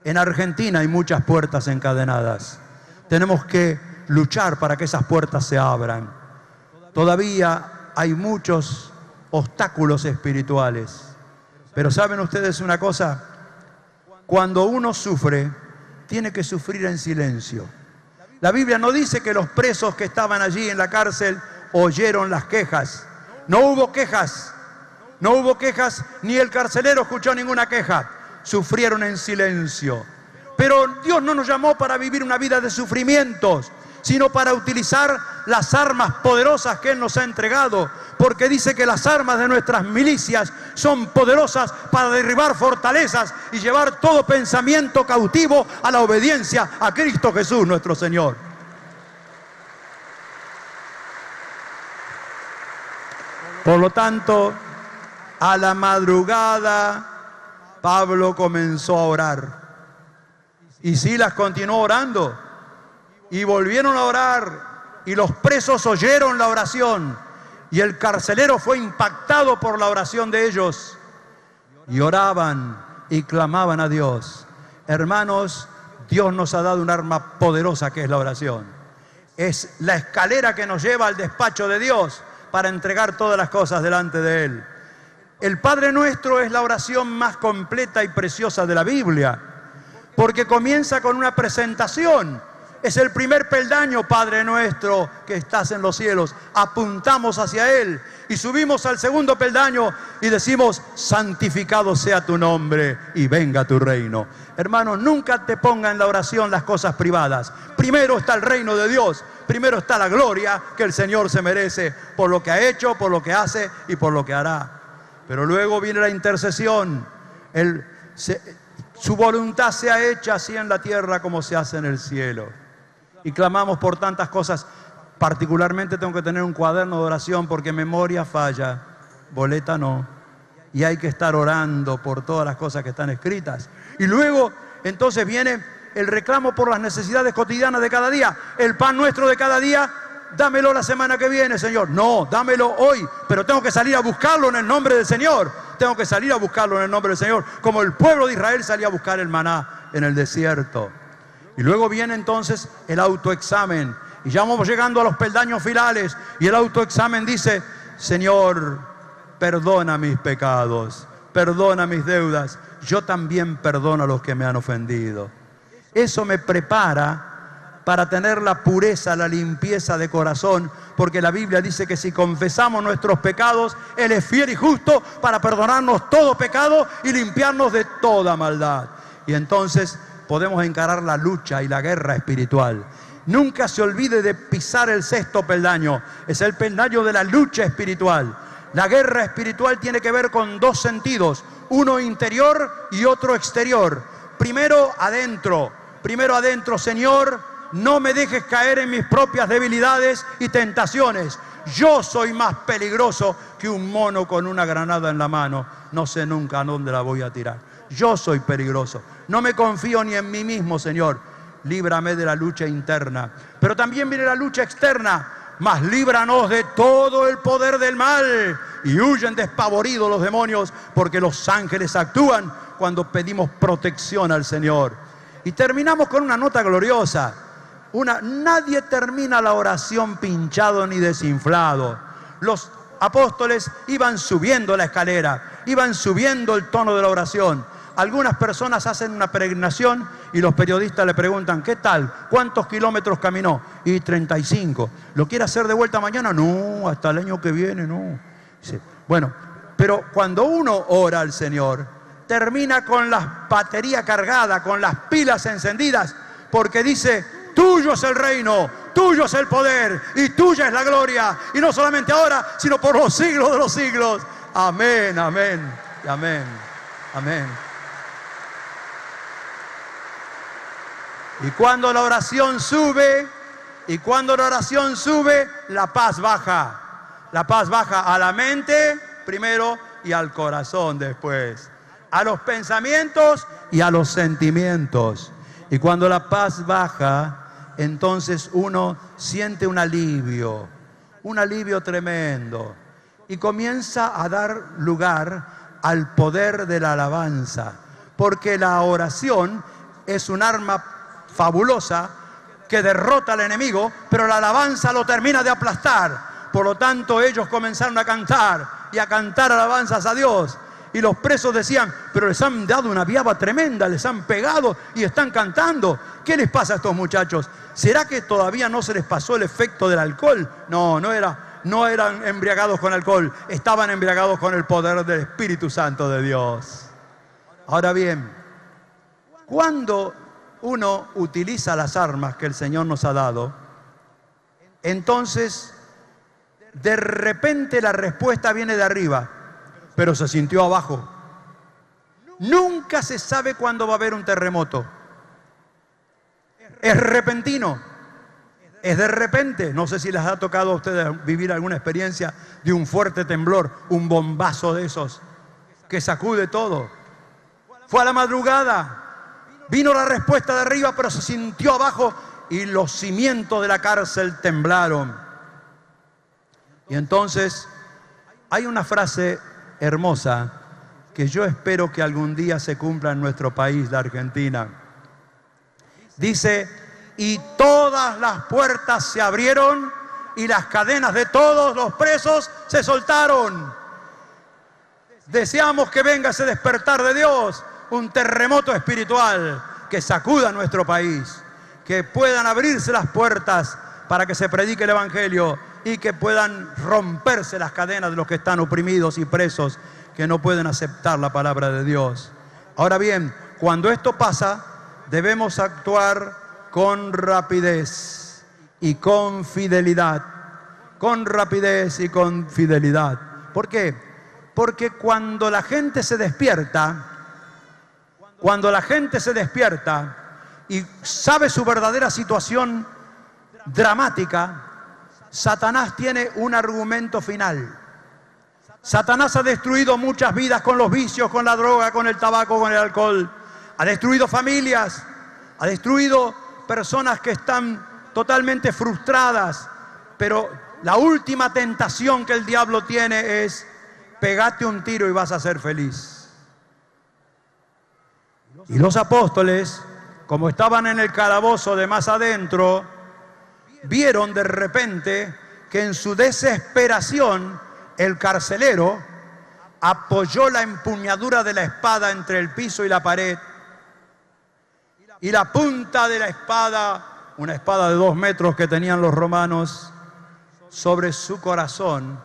En Argentina hay muchas puertas encadenadas. Tenemos que luchar para que esas puertas se abran. Todavía hay muchos obstáculos espirituales. Pero ¿saben ustedes una cosa? Cuando uno sufre, tiene que sufrir en silencio. La Biblia no dice que los presos que estaban allí en la cárcel oyeron las quejas. No hubo quejas. No hubo quejas, ni el carcelero escuchó ninguna queja. Sufrieron en silencio. Pero Dios no nos llamó para vivir una vida de sufrimientos, sino para utilizar las armas poderosas que Él nos ha entregado, porque dice que las armas de nuestras milicias son poderosas para derribar fortalezas y llevar todo pensamiento cautivo a la obediencia a Cristo Jesús nuestro Señor. Por lo tanto, a la madrugada Pablo comenzó a orar. Y Silas continuó orando. Y volvieron a orar. Y los presos oyeron la oración. Y el carcelero fue impactado por la oración de ellos. Y oraban y clamaban a Dios. Hermanos, Dios nos ha dado un arma poderosa que es la oración. Es la escalera que nos lleva al despacho de Dios para entregar todas las cosas delante de Él. El Padre Nuestro es la oración más completa y preciosa de la Biblia, porque comienza con una presentación. Es el primer peldaño, Padre Nuestro que estás en los cielos. Apuntamos hacia Él y subimos al segundo peldaño y decimos: santificado sea tu nombre y venga tu reino. Hermanos, nunca te ponga en la oración las cosas privadas. Primero está el reino de Dios. Primero está la gloria que el Señor se merece por lo que ha hecho, por lo que hace y por lo que hará. Pero luego viene la intercesión. Su voluntad sea hecha así en la tierra como se hace en el cielo. Y clamamos por tantas cosas. Particularmente tengo que tener un cuaderno de oración porque memoria falla, boleta no. Y hay que estar orando por todas las cosas que están escritas. Y luego entonces viene el reclamo por las necesidades cotidianas de cada día. El pan nuestro de cada día, dámelo la semana que viene, Señor. No, dámelo hoy, pero tengo que salir a buscarlo en el nombre del Señor. Tengo que salir a buscarlo en el nombre del Señor, como el pueblo de Israel salía a buscar el maná en el desierto. Y luego viene entonces el autoexamen. Y ya vamos llegando a los peldaños finales. Y el autoexamen dice: Señor, perdona mis pecados, perdona mis deudas. Yo también perdono a los que me han ofendido. Eso me prepara para tener la pureza, la limpieza de corazón, porque la Biblia dice que si confesamos nuestros pecados, Él es fiel y justo para perdonarnos todo pecado y limpiarnos de toda maldad. Y entonces podemos encarar la lucha y la guerra espiritual. Nunca se olvide de pisar el sexto peldaño. Es el peldaño de la lucha espiritual. La guerra espiritual tiene que ver con dos sentidos, uno interior y otro exterior. Primero adentro, Señor, no me dejes caer en mis propias debilidades y tentaciones. Yo soy más peligroso que un mono con una granada en la mano. No sé nunca a dónde la voy a tirar. Yo soy peligroso. No me confío ni en mí mismo, Señor. Líbrame de la lucha interna. Pero también viene la lucha externa. Mas líbranos de todo el poder del mal. Y huyen despavoridos los demonios, porque los ángeles actúan cuando pedimos protección al Señor. Y terminamos con una nota gloriosa. Nadie termina la oración pinchado ni desinflado. Los apóstoles iban subiendo la escalera, iban subiendo el tono de la oración. Algunas personas hacen una peregrinación y los periodistas le preguntan: ¿qué tal? ¿Cuántos kilómetros caminó? Y 35. ¿Lo quiere hacer de vuelta mañana? No, hasta el año que viene, no. Dice, bueno, pero cuando uno ora al Señor, termina con la batería cargada, con las pilas encendidas, porque dice: Tuyo es el reino, tuyo es el poder y tuya es la gloria. Y no solamente ahora, sino por los siglos de los siglos. Amén, amén, y amén, amén. Y cuando la oración sube, la paz baja. La paz baja a la mente primero y al corazón después. A los pensamientos y a los sentimientos. Y cuando la paz baja, entonces uno siente un alivio tremendo. Y comienza a dar lugar al poder de la alabanza. Porque la oración es un arma fabulosa que derrota al enemigo, pero la alabanza lo termina de aplastar. Por lo tanto, ellos comenzaron a cantar y a cantar alabanzas a Dios. Y los presos decían, pero les han dado una viaba tremenda, les han pegado y están cantando. ¿Qué les pasa a estos muchachos? ¿Será que todavía no se les pasó el efecto del alcohol? No eran embriagados con alcohol, estaban embriagados con el poder del Espíritu Santo de Dios. Ahora bien, cuando uno utiliza las armas que el Señor nos ha dado, entonces de repente la respuesta viene de arriba, pero se sintió abajo. Nunca se sabe cuándo va a haber un terremoto. Es repentino, es de repente. No sé si les ha tocado a ustedes vivir alguna experiencia de un fuerte temblor, un bombazo de esos que sacude todo. Fue a la madrugada, vino la respuesta de arriba, pero se sintió abajo y los cimientos de la cárcel temblaron. Y entonces hay una frase hermosa que yo espero que algún día se cumpla en nuestro país, la Argentina. Dice, y todas las puertas se abrieron y las cadenas de todos los presos se soltaron. Deseamos que venga ese despertar de Dios, un terremoto espiritual que sacuda nuestro país, que puedan abrirse las puertas para que se predique el Evangelio y que puedan romperse las cadenas de los que están oprimidos y presos, que no pueden aceptar la palabra de Dios. Ahora bien, cuando esto pasa, debemos actuar con rapidez y con fidelidad. Con rapidez y con fidelidad. ¿Por qué? Porque cuando la gente se despierta y sabe su verdadera situación dramática, Satanás tiene un argumento final. Satanás ha destruido muchas vidas con los vicios, con la droga, con el tabaco, con el alcohol. Ha destruido familias, ha destruido personas que están totalmente frustradas. Pero la última tentación que el diablo tiene es: pegate un tiro y vas a ser feliz. Y los apóstoles, como estaban en el calabozo de más adentro, vieron de repente que en su desesperación el carcelero apoyó la empuñadura de la espada entre el piso y la pared, y la punta de la espada, una espada de 2 metros que tenían los romanos, sobre su corazón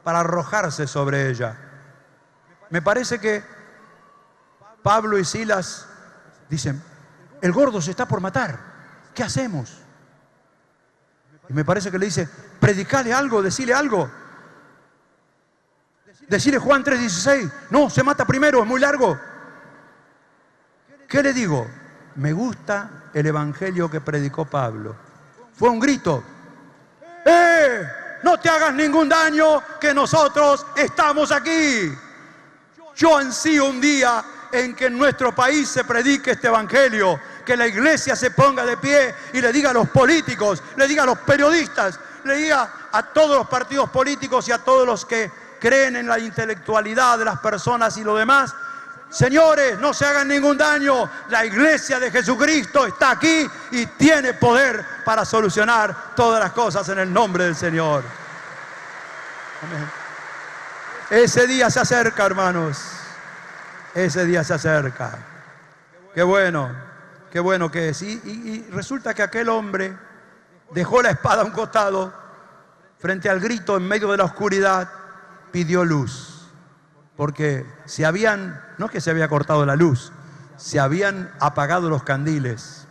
para arrojarse sobre ella. Me parece que Pablo y Silas dicen: el gordo se está por matar, ¿qué hacemos? Y me parece que le dice: predicale algo, decile algo. Decile Juan 3:16. No, se mata primero, es muy largo. ¿Qué le digo? Me gusta el evangelio que predicó Pablo. Fue un grito: no te hagas ningún daño, que nosotros estamos aquí. Yo ansío un día en que en nuestro país se predique este evangelio, que la iglesia se ponga de pie y le diga a los políticos, le diga a los periodistas, le diga a todos los partidos políticos y a todos los que creen en la intelectualidad de las personas y lo demás: señores, no se hagan ningún daño, la iglesia de Jesucristo está aquí y tiene poder para solucionar todas las cosas en el nombre del Señor. Amén. Ese día se acerca, hermanos. Ese día se acerca. Qué bueno que es. Y resulta que aquel hombre dejó la espada a un costado, frente al grito en medio de la oscuridad, pidió luz. Porque no es que se había cortado la luz, se habían apagado los candiles.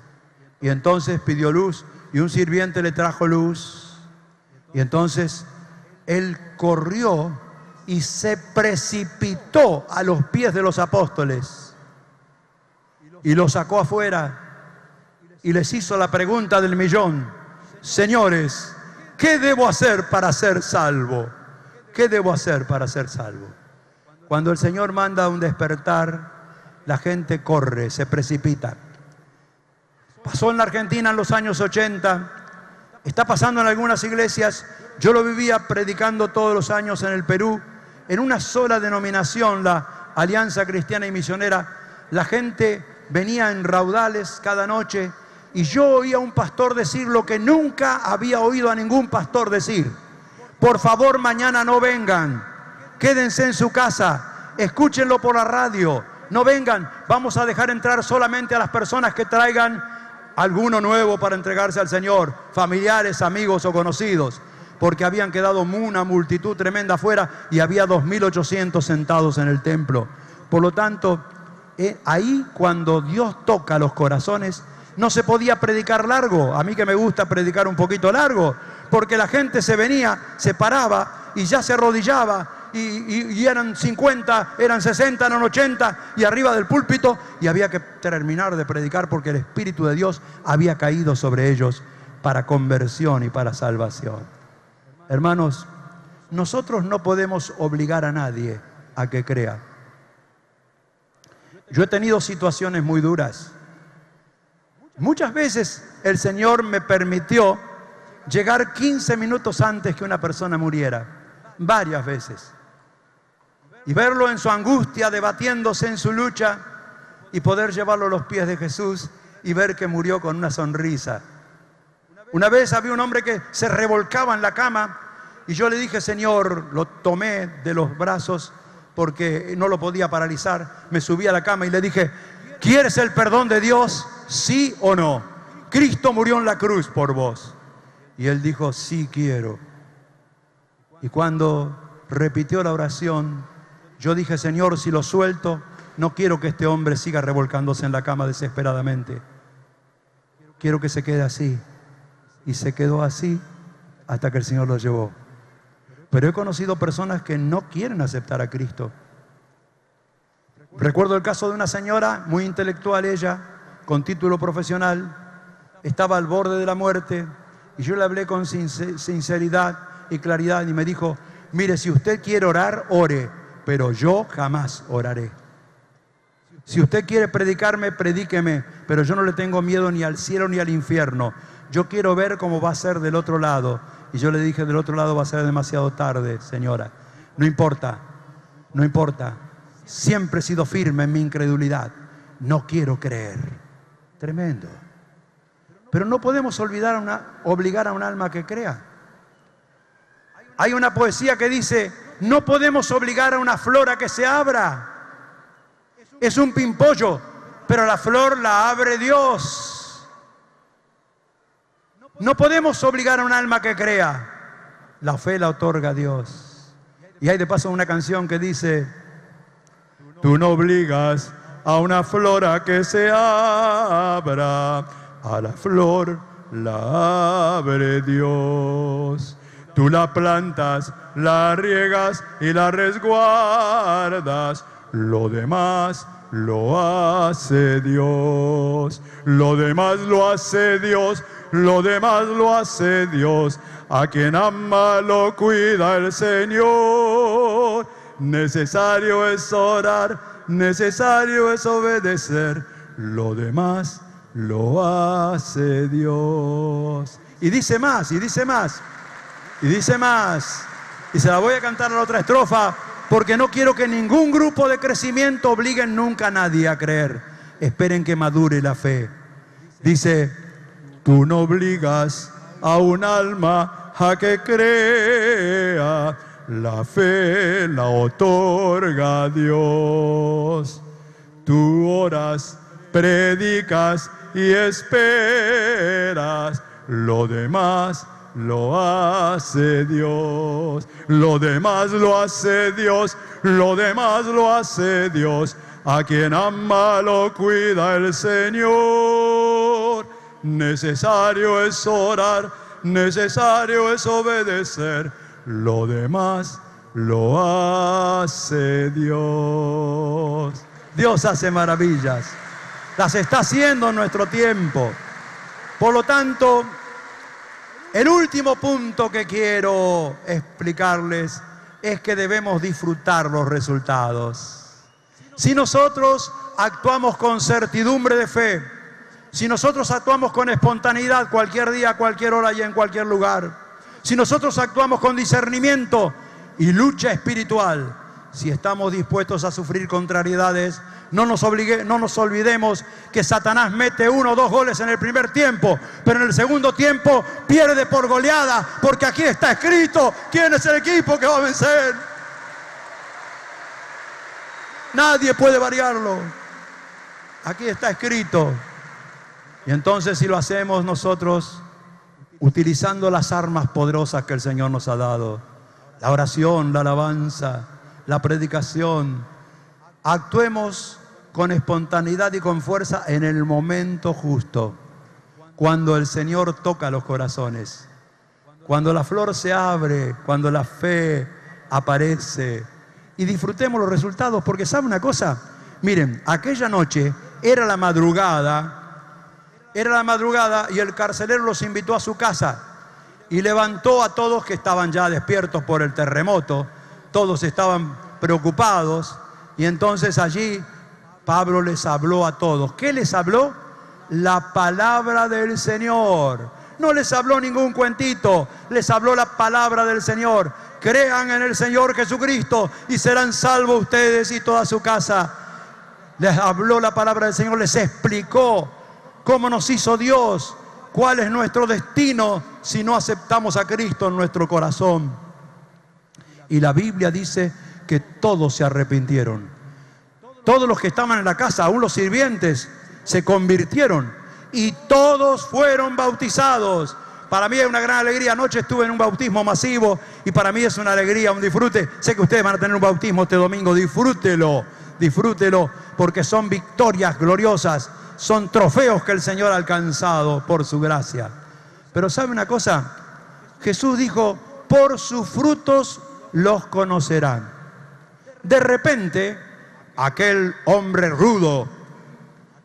Y entonces pidió luz y un sirviente le trajo luz. Y entonces él corrió y se precipitó a los pies de los apóstoles y los sacó afuera y les hizo la pregunta del millón: señores, ¿qué debo hacer para ser salvo? ¿Qué debo hacer para ser salvo? Cuando el Señor manda un despertar, la gente corre, se precipita. Pasó en la Argentina en los años 80, está pasando en algunas iglesias. Yo lo vivía predicando todos los años en el Perú, en una sola denominación, la Alianza Cristiana y Misionera. La gente venía en raudales cada noche y yo oía a un pastor decir lo que nunca había oído a ningún pastor decir: por favor, mañana no vengan, quédense en su casa, escúchenlo por la radio, no vengan, vamos a dejar entrar solamente a las personas que traigan alguno nuevo para entregarse al Señor, familiares, amigos o conocidos, porque habían quedado una multitud tremenda afuera y había 2.800 sentados en el templo. Por lo tanto, ahí cuando Dios toca los corazones, no se podía predicar largo. A mí que me gusta predicar un poquito largo, porque la gente se venía, se paraba y ya se arrodillaba, y eran 50, eran 60, eran 80 y arriba del púlpito, y había que terminar de predicar porque el Espíritu de Dios había caído sobre ellos para conversión y para salvación. Hermanos, nosotros no podemos obligar a nadie a que crea. Yo he tenido situaciones muy duras. Muchas veces el Señor me permitió llegar 15 minutos antes que una persona muriera, varias veces, y verlo en su angustia, debatiéndose en su lucha, y poder llevarlo a los pies de Jesús y ver que murió con una sonrisa. Una vez había un hombre que se revolcaba en la cama y yo le dije: Señor, lo tomé de los brazos porque no lo podía paralizar, me subí a la cama y le dije: ¿quieres el perdón de Dios? ¿Sí o no? Cristo murió en la cruz por vos. Y él dijo: sí quiero. Y cuando repitió la oración, yo dije: Señor, si lo suelto, no quiero que este hombre siga revolcándose en la cama desesperadamente. Quiero que se quede así. Y se quedó así hasta que el Señor lo llevó. Pero he conocido personas que no quieren aceptar a Cristo. Recuerdo el caso de una señora muy intelectual, ella, con título profesional, estaba al borde de la muerte, y yo le hablé con sinceridad y claridad y me dijo: mire, si usted quiere orar, ore, pero yo jamás oraré. Si usted quiere predicarme, predíqueme, pero yo no le tengo miedo ni al cielo ni al infierno. Yo quiero ver cómo va a ser del otro lado. Y yo le dije: del otro lado va a ser demasiado tarde, señora. No importa, no importa. Siempre he sido firme en mi incredulidad. No quiero creer. Tremendo. Pero no podemos obligar a un alma a que crea. Hay una poesía que dice: no podemos obligar a una flor a que se abra. Es un pimpollo, pero la flor la abre Dios. No podemos obligar a un alma a que crea. La fe la otorga Dios. Y hay de paso una canción que dice: tú no obligas a una flor a que se abra, a la flor la abre Dios. Tú la plantas, la riegas y la resguardas. Lo demás lo hace Dios. Lo demás lo hace Dios. Lo demás lo hace Dios. A quien ama lo cuida el Señor. Necesario es orar, necesario es obedecer. Lo demás lo hace Dios. Y dice más, y dice más, y dice más. Y se la voy a cantar a la otra estrofa, porque no quiero que ningún grupo de crecimiento obliguen nunca a nadie a creer. Esperen que madure la fe. Dice: tú no obligas a un alma a que crea. La fe la otorga Dios. Tú oras, predicas y esperas. Lo demás lo hace Dios. Lo demás lo hace Dios. Lo demás lo hace Dios. A quien ama lo cuida el Señor. necesario es orar, necesario es obedecer, lo demás lo hace Dios. Dios hace maravillas, las está haciendo en nuestro tiempo. Por lo tanto, el último punto que quiero explicarles es que debemos disfrutar los resultados. Si nosotros actuamos con certidumbre de fe, si nosotros actuamos con espontaneidad cualquier día, a cualquier hora y en cualquier lugar, si nosotros actuamos con discernimiento y lucha espiritual, si estamos dispuestos a sufrir contrariedades, no nos olvidemos que Satanás mete 1 o 2 goles en el primer tiempo, pero en el segundo tiempo pierde por goleada, porque aquí está escrito quién es el equipo que va a vencer. Nadie puede variarlo. Aquí está escrito. Y entonces, si lo hacemos nosotros utilizando las armas poderosas que el Señor nos ha dado, la oración, la alabanza, la predicación, actuemos con espontaneidad y con fuerza en el momento justo, cuando el Señor toca los corazones, cuando la flor se abre, cuando la fe aparece, y disfrutemos los resultados, porque ¿sabe una cosa? Miren, aquella noche era la madrugada y el carcelero los invitó a su casa y levantó a todos que estaban ya despiertos por el terremoto. Todos estaban preocupados y entonces allí Pablo les habló a todos. ¿Qué les habló? La palabra del Señor. No les habló ningún cuentito, les habló la palabra del Señor. Crean en el Señor Jesucristo y serán salvos ustedes y toda su casa. Les habló la palabra del Señor, les explicó cómo nos hizo Dios, cuál es nuestro destino si no aceptamos a Cristo en nuestro corazón. Y la Biblia dice que todos se arrepintieron. Todos los que estaban en la casa, aún los sirvientes, se convirtieron y todos fueron bautizados. Para mí es una gran alegría. Anoche estuve en un bautismo masivo y para mí es una alegría, un disfrute. Sé que ustedes van a tener un bautismo este domingo. Disfrútelo, disfrútelo, porque son victorias gloriosas, son trofeos que el Señor ha alcanzado por su gracia. Pero ¿sabe una cosa? Jesús dijo, por sus frutos los conocerán. De repente, aquel hombre rudo,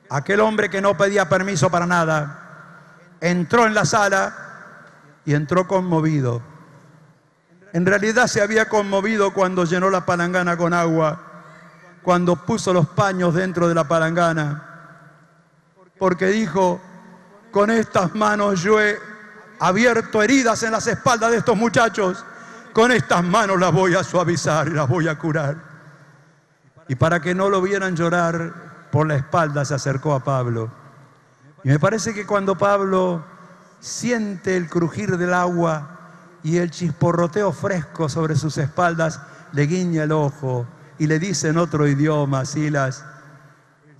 aquel hombre que no pedía permiso para nada, entró en la sala y entró conmovido. En realidad se había conmovido cuando llenó la palangana con agua, cuando puso los paños dentro de la palangana, porque dijo, con estas manos yo he abierto heridas en las espaldas de estos muchachos, con estas manos las voy a suavizar y las voy a curar. Y para que no lo vieran llorar por la espalda, se acercó a Pablo. Y me parece que cuando Pablo siente el crujir del agua y el chisporroteo fresco sobre sus espaldas, le guiña el ojo y le dice en otro idioma, Silas,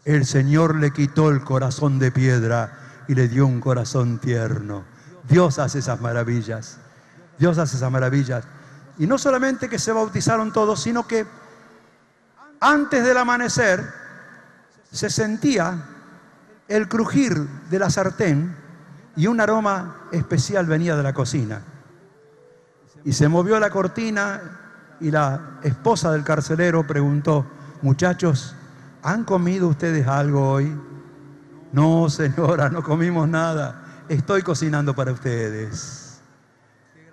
el Señor le quitó el corazón de piedra y le dio un corazón tierno. Dios hace esas maravillas. Dios hace esas maravillas. Y no solamente que se bautizaron todos, sino que antes del amanecer se sentía el crujir de la sartén y un aroma especial venía de la cocina. Y se movió la cortina y la esposa del carcelero preguntó, muchachos, ¿han comido ustedes algo hoy? No, señora, no comimos nada. Estoy cocinando para ustedes.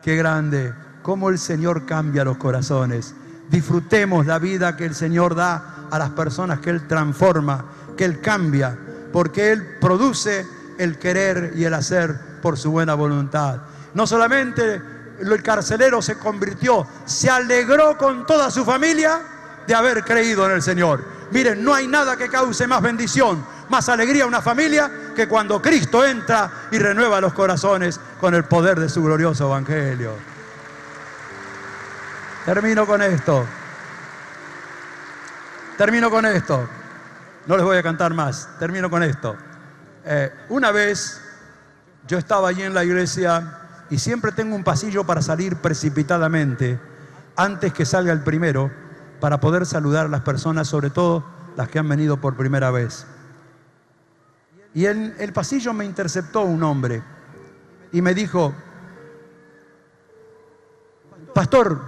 Qué grande, cómo el Señor cambia los corazones. Disfrutemos la vida que el Señor da a las personas que Él transforma, que Él cambia, porque Él produce el querer y el hacer por su buena voluntad. No solamente el carcelero se convirtió, se alegró con toda su familia de haber creído en el Señor. Miren, no hay nada que cause más bendición, más alegría a una familia que cuando Cristo entra y renueva los corazones con el poder de su glorioso evangelio. Termino con esto. No les voy a cantar más. Termino con esto. Una vez yo estaba allí en la iglesia y siempre tengo un pasillo para salir precipitadamente antes que salga el primero para poder saludar a las personas, sobre todo las que han venido por primera vez. Y en el pasillo me interceptó un hombre y me dijo: pastor,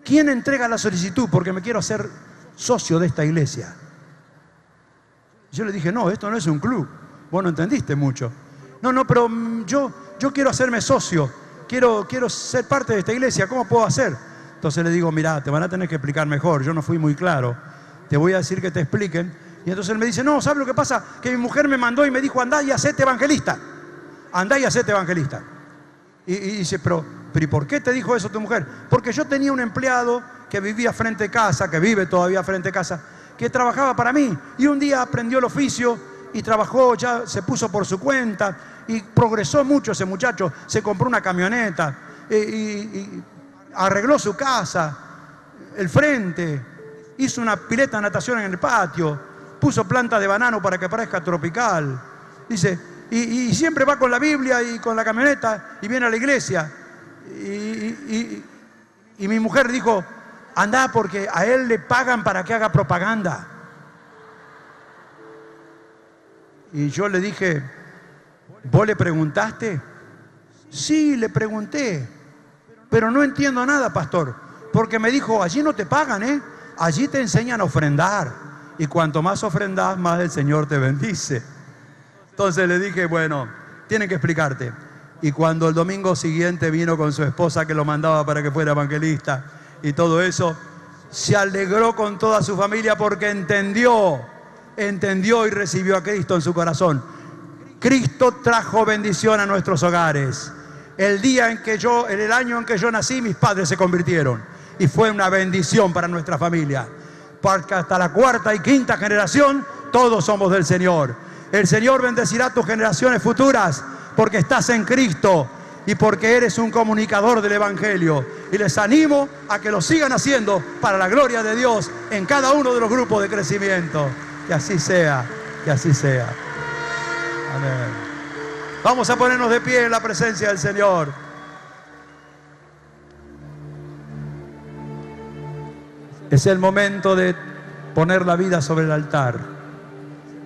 ¿quién entrega la solicitud? Porque me quiero hacer socio de esta iglesia. Yo le dije: no, esto no es un club. Vos no entendiste mucho. No, pero yo quiero hacerme socio. Quiero ser parte de esta iglesia. ¿Cómo puedo hacer? Entonces le digo: mirá, te van a tener que explicar mejor. Yo no fui muy claro. Te voy a decir que te expliquen. Y entonces él me dice: no, ¿sabes lo que pasa? Que mi mujer me mandó y me dijo: andá y hacete evangelista. Andá y hacete evangelista. Y dice: pero ¿y por qué te dijo eso tu mujer? Porque yo tenía un empleado que vivía frente a casa, que vive todavía frente a casa, que trabajaba para mí. Y un día aprendió el oficio y trabajó, ya se puso por su cuenta y progresó mucho ese muchacho. Se compró una camioneta y arregló su casa, el frente, hizo una pileta de natación en el patio, puso plantas de banano para que parezca tropical. Dice, y siempre va con la Biblia y con la camioneta y viene a la iglesia. Y mi mujer dijo: andá, porque a él le pagan para que haga propaganda. Y yo le dije: ¿vos le preguntaste? Sí, le pregunté, pero no entiendo nada, pastor, porque me dijo: allí no te pagan, allí te enseñan a ofrendar, y cuanto más ofrendás, más el Señor te bendice. Entonces le dije: bueno, tienen que explicarte. Y cuando el domingo siguiente vino con su esposa, que lo mandaba para que fuera evangelista y todo eso, se alegró con toda su familia porque entendió y recibió a Cristo en su corazón. Cristo trajo bendición a nuestros hogares. En el año en que yo nací, mis padres se convirtieron y fue una bendición para nuestra familia, porque hasta la cuarta y quinta generación todos somos del Señor. El Señor bendecirá tus generaciones futuras porque estás en Cristo y porque eres un comunicador del Evangelio. Y les animo a que lo sigan haciendo para la gloria de Dios en cada uno de los grupos de crecimiento. Que así sea, que así sea. Amén. Vamos a ponernos de pie en la presencia del Señor. Es el momento de poner la vida sobre el altar.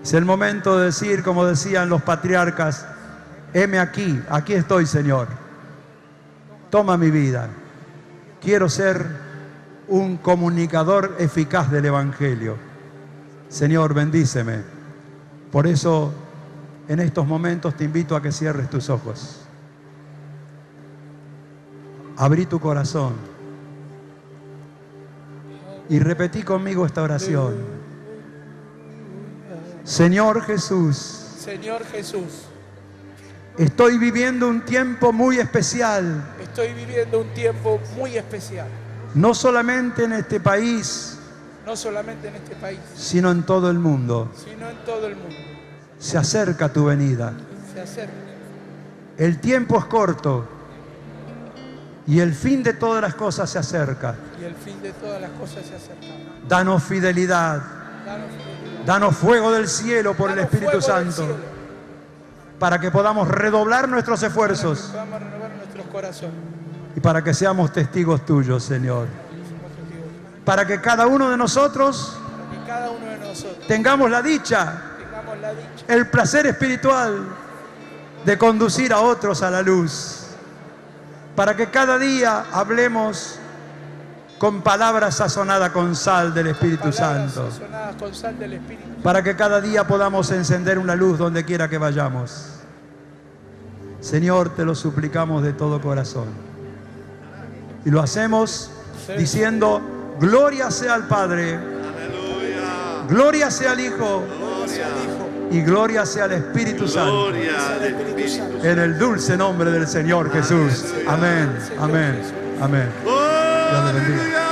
Es el momento de decir, como decían los patriarcas: heme aquí, aquí estoy, Señor. Toma mi vida. Quiero ser un comunicador eficaz del Evangelio. Señor, bendíceme. Por eso, en estos momentos te invito a que cierres tus ojos. Abrí tu corazón y repetí conmigo esta oración. Señor Jesús, Señor Jesús, estoy viviendo un tiempo muy especial. estoy viviendo un tiempo muy especial. No solamente en este país, No solamente en este país, sino en todo el mundo. sino en todo el mundo. Se acerca tu venida. Se acerca. El tiempo es corto y el fin de todas las cosas se acerca. Y el fin de todas las cosas se acerca. Danos fidelidad. Danos fidelidad. Danos fuego del cielo por el Danos Espíritu fuego del Santo, cielo, para que podamos redoblar nuestros para que esfuerzos podamos renovar nuestros corazones. y para que seamos testigos tuyos, Señor. Para que cada uno de nosotros Para que cada uno de nosotros tengamos la dicha, tengamos la dicha, el placer espiritual de conducir a otros a la luz. Para que cada día hablemos con palabras sazonadas con sal del Espíritu palabras Santo. sazonadas con sal del Espíritu. Para que cada día podamos encender una luz donde quiera que vayamos. Señor, te lo suplicamos de todo corazón. Y lo hacemos diciendo: gloria sea al Padre, Aleluya. gloria sea al Hijo Gloria al Hijo, y gloria sea al Espíritu Santo. Gloria al Espíritu Santo. En el dulce nombre del Señor Jesús. Amén, amén, amén. Dios le bendiga.